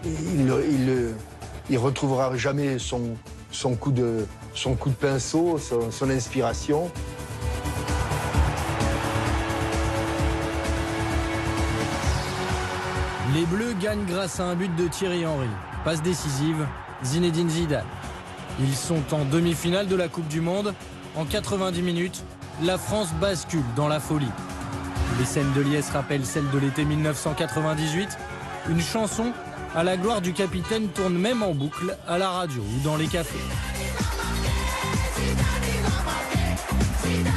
S4: il ne retrouvera jamais son coup de pinceau, son inspiration.
S8: Les Bleus gagnent grâce à un but de Thierry Henry. Passe décisive, Zinedine Zidane. Ils sont en demi-finale de la Coupe du Monde. En 90 minutes, la France bascule dans la folie. Les scènes de liesse rappellent celles de l'été 1998. Une chanson à la gloire du capitaine tourne même en boucle à la radio ou dans les cafés.
S19: Zidane,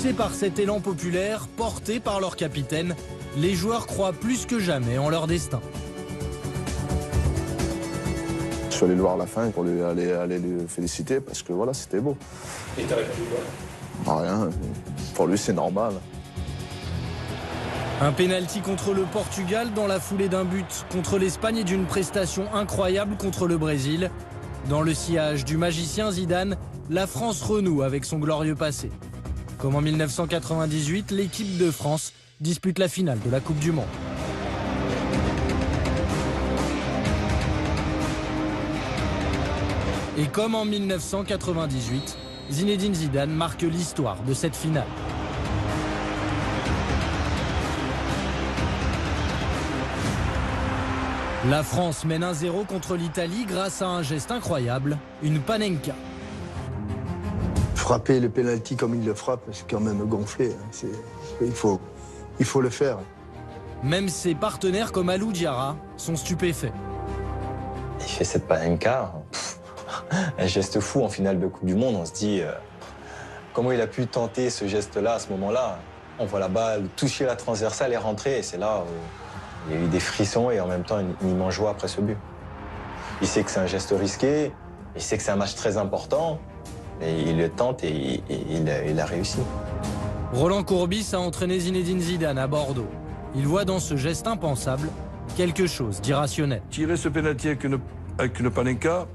S8: Poussés par cet élan populaire, portés par leur capitaine, les joueurs croient plus que jamais en leur destin.
S10: Je suis allé le voir à la fin pour aller le féliciter parce que voilà, c'était beau.
S7: Et t'as répondu quoi?
S10: Rien, pour lui c'est normal.
S8: Un pénalty contre le Portugal dans la foulée d'un but contre l'Espagne et d'une prestation incroyable contre le Brésil. Dans le sillage du magicien Zidane, la France renoue avec son glorieux passé. Comme en 1998, l'équipe de France dispute la finale de la Coupe du Monde. Et comme en 1998, Zinedine Zidane marque l'histoire de cette finale. La France mène 1-0 contre l'Italie grâce à un geste incroyable, une panenka.
S4: Frapper le pénalty comme il le frappe, c'est quand même gonflé. Il faut le faire.
S8: Même ses partenaires comme Alou Diarra sont stupéfaits.
S3: Il fait cette panenka, un geste fou en finale de Coupe du Monde. On se dit comment il a pu tenter ce geste-là à ce moment-là. On voit la balle toucher la transversale et rentrer, et c'est là où il y a eu des frissons et en même temps une immense joie après ce but. Il sait que c'est un geste risqué, il sait que c'est un match très important, et il le tente et il a réussi.
S8: Roland Courbis a entraîné Zinedine Zidane à Bordeaux. Il voit dans ce geste impensable quelque chose d'irrationnel.
S5: Tirer ce pénalty avec une panenka,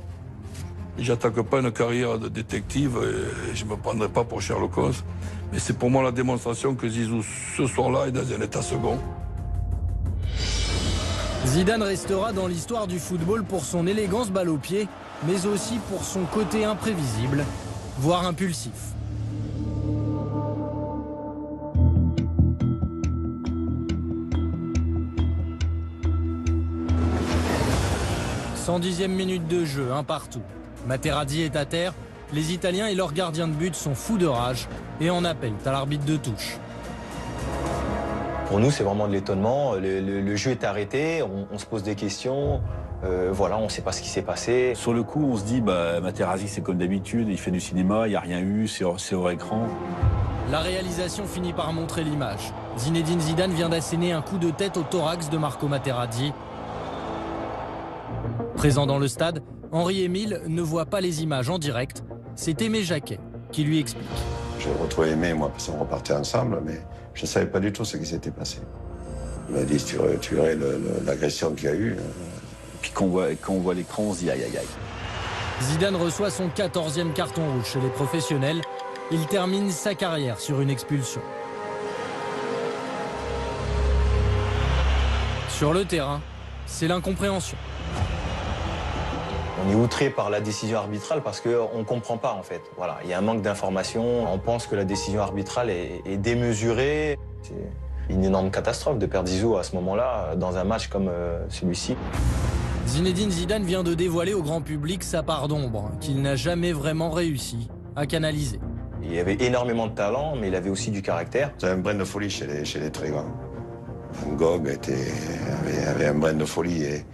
S5: j'attaque pas une carrière de détective et je me prendrai pas pour Sherlock Holmes. Mais c'est pour moi la démonstration que Zizou, ce soir-là, est dans un état second.
S8: Zidane restera dans l'histoire du football pour son élégance balle au pied, mais aussi pour son côté imprévisible, voire impulsif. « 110e minute de jeu, un partout. Materazzi est à terre, les Italiens et leurs gardiens de but sont fous de rage et en appellent à l'arbitre de touche.
S3: Pour nous, c'est vraiment de l'étonnement. Le jeu est arrêté, on se pose des questions. Voilà, on ne sait pas ce qui s'est passé.
S2: Sur le coup, on se dit, Materazzi, c'est comme d'habitude, il fait du cinéma, il n'y a rien eu, c'est hors écran.
S8: La réalisation finit par montrer l'image. Zinedine Zidane vient d'asséner un coup de tête au thorax de Marco Materazzi. Présent dans le stade, Henri-Émile ne voit pas les images en direct. C'est Aimé Jacquet qui lui explique.
S6: J'ai retrouvé Aimé, moi, parce qu'on repartait ensemble, mais je ne savais pas du tout ce qui s'était passé. Il m'a dit, tu verrais l'agression qu'il y a eu.
S2: Puis quand on voit l'écran, on se dit aïe aïe aïe.
S8: Zidane reçoit son 14e carton rouge chez les professionnels. Il termine sa carrière sur une expulsion. Sur le terrain, c'est l'incompréhension.
S3: On est outré par la décision arbitrale parce qu'on ne comprend pas en fait. Voilà, il y a un manque d'information. On pense que la décision arbitrale est démesurée. C'est une énorme catastrophe de perdre Zizou à ce moment-là dans un match comme celui-ci.
S8: Zinedine Zidane vient de dévoiler au grand public sa part d'ombre qu'il n'a jamais vraiment réussi à canaliser.
S3: Il avait énormément de talent, mais il avait aussi du caractère.
S6: C'est un brin de folie chez les très grands. Van Gogh avait un brin de folie et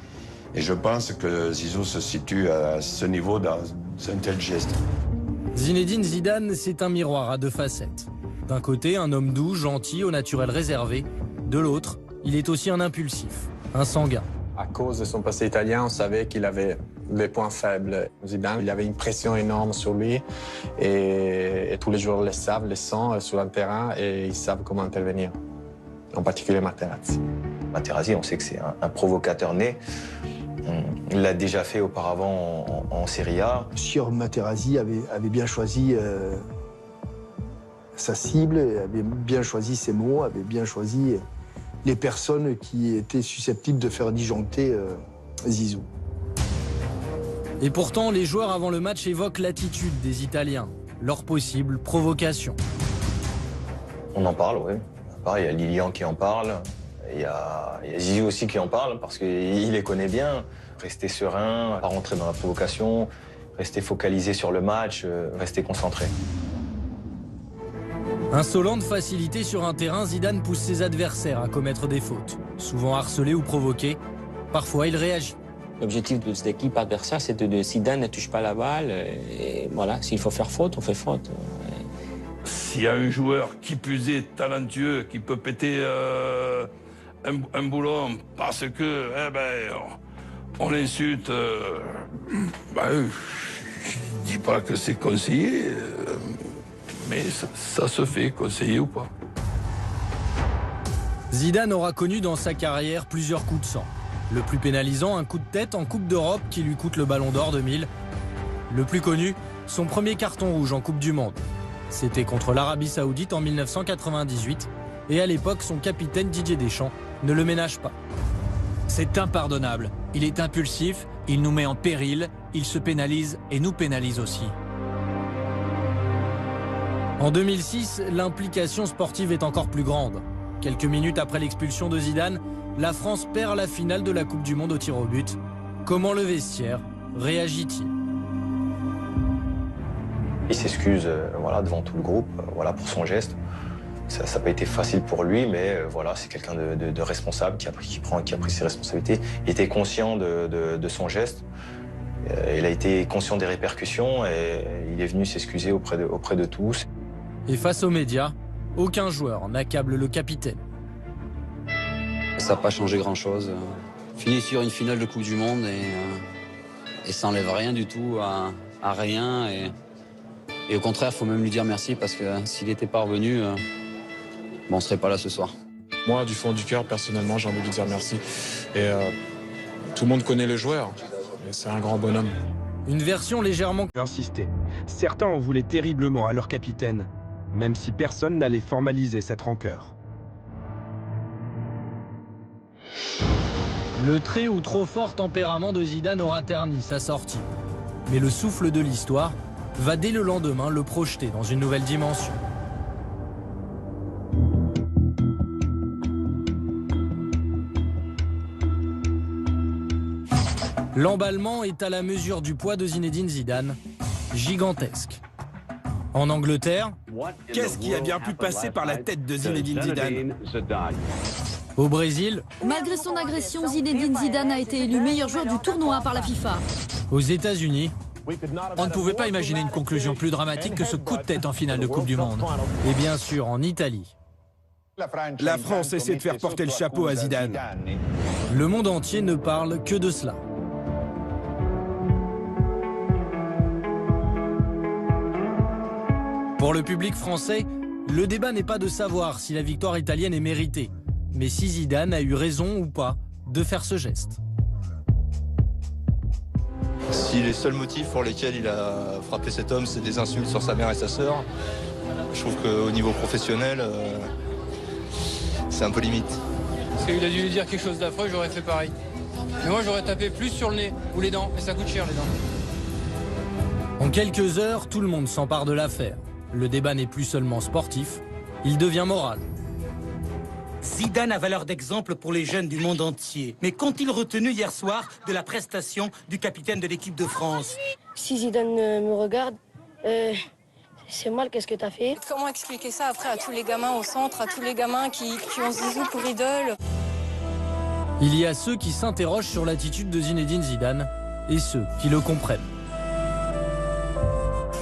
S6: je pense que Zizou se situe à ce niveau dans un tel geste.
S8: Zinedine Zidane, c'est un miroir à deux facettes. D'un côté, un homme doux, gentil, au naturel réservé. De l'autre, il est aussi un impulsif, un sanguin.
S14: À cause de son passé italien, on savait qu'il avait des points faibles. Zidane, il avait une pression énorme sur lui et tous les joueurs le savent, le sentent sur le terrain et ils savent comment intervenir. En particulier Materazzi.
S3: Materazzi, on sait que c'est un provocateur né. Il l'a déjà fait auparavant en Serie A.
S4: Sior Materazzi avait bien choisi sa cible, avait bien choisi ses mots, avait bien choisi les personnes qui étaient susceptibles de faire disjoncter Zizou.
S8: Et pourtant, les joueurs avant le match évoquent l'attitude des Italiens, leur possible provocation.
S3: On en parle, oui. Il y a Lilian qui en parle, il y a Zizou aussi qui en parle parce qu'il les connaît bien. Rester serein, pas rentrer dans la provocation, rester focalisé sur le match, rester concentré.
S8: Insolent de facilité sur un terrain, Zidane pousse ses adversaires à commettre des fautes. Souvent harcelé ou provoqué, parfois il réagit.
S15: L'objectif de cette équipe adversaire, c'est de Zidane ne touche pas la balle. Et voilà, s'il faut faire faute, on fait faute.
S5: s'il y a un joueur qui plus est talentueux, qui peut péter un boulon parce que on l'insulte, je dis pas que c'est conseillé, mais ça se fait, conseiller ou pas.
S8: Zidane aura connu dans sa carrière plusieurs coups de sang. Le plus pénalisant, un coup de tête en Coupe d'Europe qui lui coûte le Ballon d'Or 2000. Le plus connu, son premier carton rouge en Coupe du Monde. C'était contre l'Arabie Saoudite en 1998 et à l'époque, son capitaine Didier Deschamps ne le ménage pas.
S24: C'est impardonnable. Il est impulsif, il nous met en péril, il se pénalise et nous pénalise aussi.
S8: En 2006, l'implication sportive est encore plus grande. Quelques minutes après l'expulsion de Zidane, la France perd la finale de la Coupe du Monde au tir au but. Comment le vestiaire réagit-il?
S3: Il s'excuse devant tout le groupe pour son geste. Ça n'a pas été facile pour lui, mais c'est quelqu'un de responsable qui a pris ses responsabilités. Il était conscient de son geste. Il a été conscient des répercussions et il est venu s'excuser auprès de tous.
S8: Et face aux médias, aucun joueur n'accable le capitaine.
S12: Ça n'a pas changé grand-chose. Fini sur une finale de Coupe du Monde et ça n'enlève rien du tout à rien. Et au contraire, il faut même lui dire merci parce que s'il n'était pas revenu, on ne serait pas là ce soir.
S14: Moi, du fond du cœur, personnellement, j'ai envie de lui dire merci. Et tout le monde connaît le joueur. C'est un grand bonhomme.
S8: Une version légèrement
S19: insistée. Certains en voulaient terriblement à leur capitaine, même si personne n'allait formaliser cette rancœur.
S8: Le très ou trop fort tempérament de Zidane aura terni sa sortie. Mais le souffle de l'histoire va dès le lendemain le projeter dans une nouvelle dimension. L'emballement est à la mesure du poids de Zinedine Zidane, gigantesque. En Angleterre,
S19: qu'est-ce qui a bien pu passer par la tête de Zinedine Zidane?
S8: Au Brésil,
S21: malgré son agression, Zinedine Zidane a été élu meilleur joueur du tournoi par la FIFA.
S8: Aux États-Unis,
S24: on ne pouvait pas imaginer une conclusion plus dramatique que ce coup de tête en finale de Coupe du Monde.
S8: Et bien sûr en Italie.
S19: La France essaie de faire porter le chapeau à Zidane.
S8: Le monde entier ne parle que de cela. Pour le public français, le débat n'est pas de savoir si la victoire italienne est méritée, mais si Zidane a eu raison ou pas de faire ce geste.
S22: Si les seuls motifs pour lesquels il a frappé cet homme, c'est des insultes sur sa mère et sa sœur, je trouve qu'au niveau professionnel, c'est un peu limite.
S23: Parce qu'il a dû lui dire quelque chose d'affreux, j'aurais fait pareil. Mais moi, j'aurais tapé plus sur le nez ou les dents, et ça coûte cher, les dents.
S8: En quelques heures, tout le monde s'empare de l'affaire. Le débat n'est plus seulement sportif, il devient moral.
S26: Zidane a valeur d'exemple pour les jeunes du monde entier. Mais qu'ont-ils retenu hier soir de la prestation du capitaine de l'équipe de France?
S27: Si Zidane me regarde, c'est mal, qu'est-ce que t'as fait?
S28: Comment expliquer ça après à tous les gamins au centre, à tous les gamins qui ont Zizou pour idole?
S8: Il y a ceux qui s'interrogent sur l'attitude de Zinedine Zidane et ceux qui le comprennent.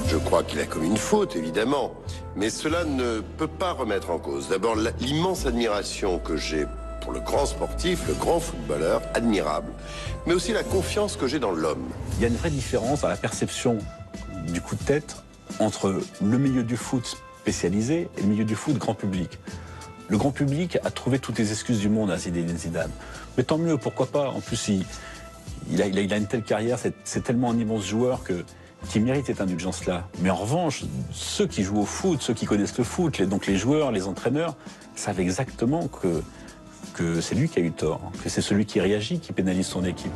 S29: Je crois qu'il a commis une faute, évidemment, mais cela ne peut pas remettre en cause. D'abord, l'immense admiration que j'ai pour le grand sportif, le grand footballeur, admirable, mais aussi la confiance que j'ai dans l'homme.
S2: Il y a une vraie différence dans la perception du coup de tête entre le milieu du foot spécialisé et le milieu du foot grand public. Le grand public a trouvé toutes les excuses du monde à Zinedine Zidane. Mais tant mieux, pourquoi pas. En plus, il a une telle carrière, c'est tellement un immense joueur qui mérite cette indulgence-là. Mais en revanche, ceux qui jouent au foot, ceux qui connaissent le foot, donc les joueurs, les entraîneurs, savent exactement que c'est lui qui a eu tort, que c'est celui qui réagit qui pénalise son équipe.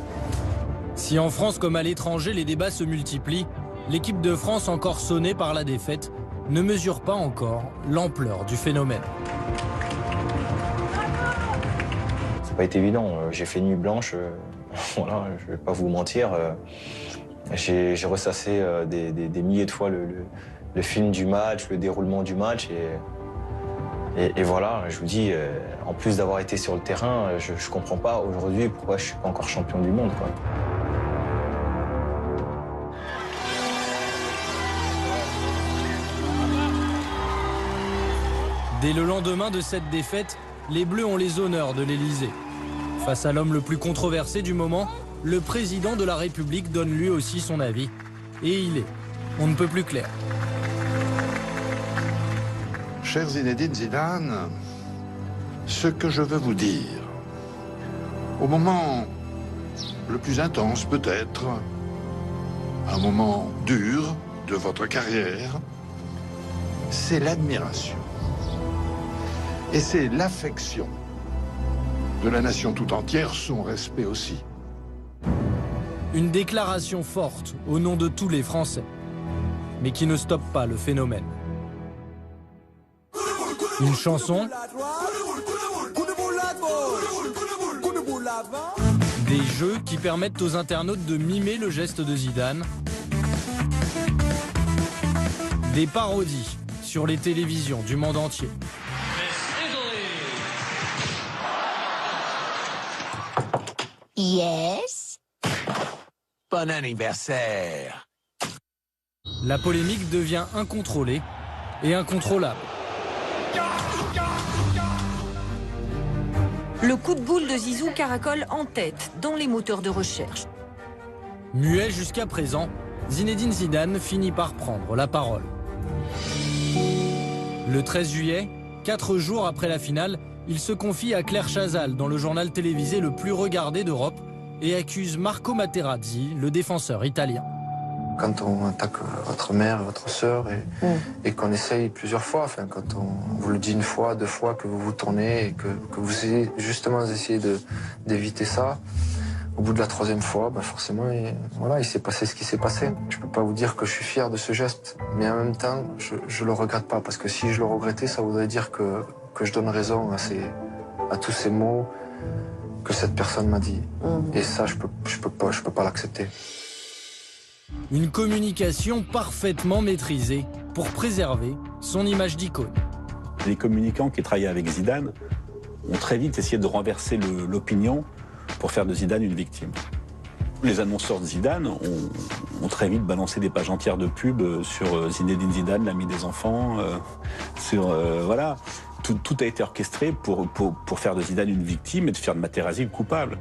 S8: Si en France comme à l'étranger, les débats se multiplient, l'équipe de France, encore sonnée par la défaite, ne mesure pas encore l'ampleur du phénomène.
S3: Ça n'a pas été évident. J'ai fait nuit blanche, voilà, je ne vais pas vous mentir. J'ai ressassé des milliers de fois le film du match, le déroulement du match. Et voilà, je vous dis, en plus d'avoir été sur le terrain, je ne comprends pas aujourd'hui pourquoi je ne suis pas encore champion du monde, quoi.
S8: Dès le lendemain de cette défaite, les Bleus ont les honneurs de l'Elysée. Face à l'homme le plus controversé du moment, le président de la République donne lui aussi son avis. Et il est, on ne peut plus clair.
S1: Cher Zinedine Zidane, ce que je veux vous dire, au moment le plus intense peut-être, un moment dur de votre carrière, c'est l'admiration. Et c'est l'affection de la nation tout entière, son respect aussi.
S8: Une déclaration forte au nom de tous les Français, mais qui ne stoppe pas le phénomène. Une chanson, des jeux qui permettent aux internautes de mimer le geste de Zidane, des parodies sur les télévisions du monde entier.
S9: Yes. Bon anniversaire.
S8: La polémique devient incontrôlée et incontrôlable.
S11: Le coup de boule de Zizou caracole en tête dans les moteurs de recherche.
S8: Muet jusqu'à présent, Zinedine Zidane finit par prendre la parole. Le 13 juillet, 4 jours après la finale, il se confie à Claire Chazal dans le journal télévisé le plus regardé d'Europe et accuse Marco Materazzi, le défenseur italien.
S13: Quand on attaque votre mère, votre sœur et qu'on essaye plusieurs fois, enfin, quand on vous le dit une fois, 2 fois, que vous vous tournez et que vous essayez justement d'éviter ça, au bout de la 3e fois, bah forcément, il s'est passé ce qui s'est passé. Je peux pas vous dire que je suis fier de ce geste, mais en même temps, je le regrette pas, parce que si je le regrettais, ça voudrait dire que je donne raison à tous ces mots que cette personne m'a dit. Et ça, je peux pas l'accepter.
S8: Une communication parfaitement maîtrisée pour préserver son image d'icône.
S2: Les communicants qui travaillaient avec Zidane ont très vite essayé de renverser l'opinion pour faire de Zidane une victime. Les annonceurs de Zidane ont très vite balancé des pages entières de pub sur Zinedine Zidane, l'ami des enfants, voilà. Tout a été orchestré pour faire de Zidane une victime et de faire de Materazzi le coupable.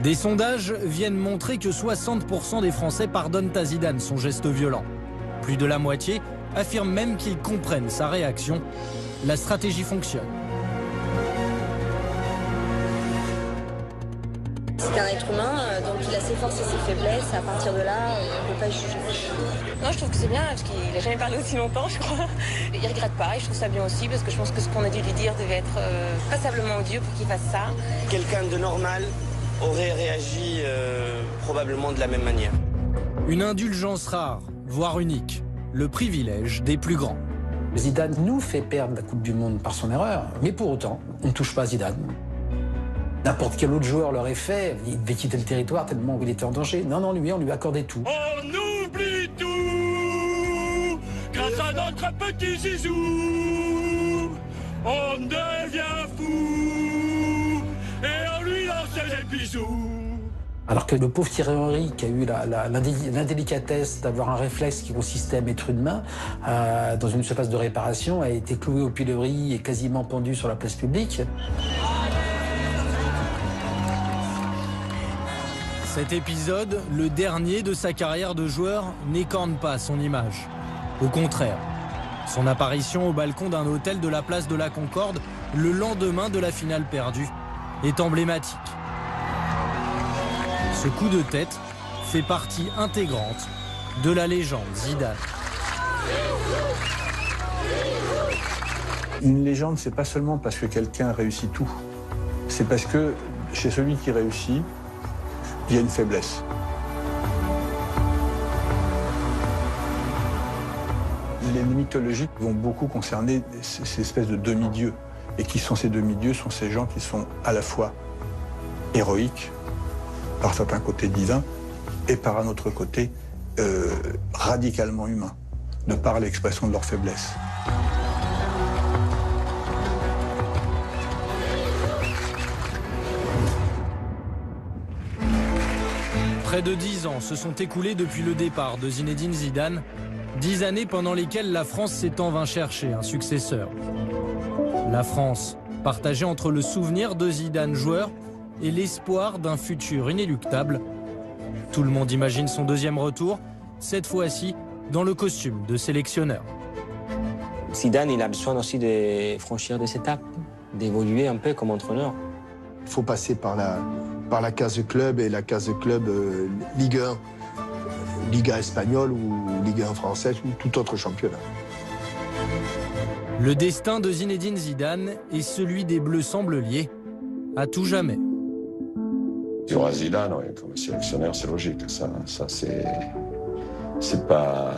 S8: Des sondages viennent montrer que 60% des Français pardonnent à Zidane son geste violent. Plus de la moitié affirment même qu'ils comprennent sa réaction. La stratégie fonctionne.
S16: C'est un être humain, donc il a ses forces et ses faiblesses. À partir de là, on ne peut pas juger. Non, je trouve que c'est bien, parce qu'il n'a jamais parlé aussi longtemps, je crois. Il ne regrette pas, et je trouve ça bien aussi, parce que je pense que ce qu'on a dû lui dire devait être passablement odieux pour qu'il fasse ça.
S17: Quelqu'un de normal aurait réagi probablement de la même manière.
S8: Une indulgence rare, voire unique. Le privilège des plus grands.
S18: Zidane nous fait perdre la Coupe du Monde par son erreur, mais pour autant, on ne touche pas à Zidane. N'importe quel autre joueur l'aurait fait, il devait quitter le territoire tellement il était en danger. Non, lui, on lui accordait tout.
S20: On oublie tout grâce à notre petit Zizou. On devient fou et on lui lance des bisous.
S18: Alors que le pauvre Thierry Henry, qui a eu l'indélicatesse d'avoir un réflexe qui consistait à mettre une main dans une surface de réparation, a été cloué au pilori et quasiment pendu sur la place publique.
S8: Cet épisode, le dernier de sa carrière de joueur, n'écorne pas son image. Au contraire, son apparition au balcon d'un hôtel de la place de la Concorde, le lendemain de la finale perdue, est emblématique. Ce coup de tête fait partie intégrante de la légende Zidane.
S25: Une légende, c'est pas seulement parce que quelqu'un réussit tout. C'est parce que chez celui qui réussit, il y a une faiblesse. Les mythologies vont beaucoup concerner ces espèces de demi-dieux. Et qui sont ces demi-dieux? Sont ces gens qui sont à la fois héroïques, par certains côtés divins, et par un autre côté radicalement humain, de par l'expression de leur faiblesse.
S8: Près de 10 ans se sont écoulés depuis le départ de Zinedine Zidane 10 années pendant lesquelles la France s'est en vain chercher un successeur. La France, partagée entre le souvenir de Zidane joueur et l'espoir d'un futur inéluctable. Tout le monde imagine son deuxième retour, cette fois-ci dans le costume de sélectionneur.
S4: Zidane, il a besoin aussi de franchir des étapes, d'évoluer un peu comme entraîneur.
S5: Il faut passer par la case club et la case club Ligue 1, Liga espagnole ou Ligue 1 française ou tout autre championnat.
S8: Le destin de Zinedine Zidane et celui des Bleus semblent liés à tout jamais.
S6: Il y aura Zidane, ouais, comme sélectionneur, c'est logique. Ça c'est pas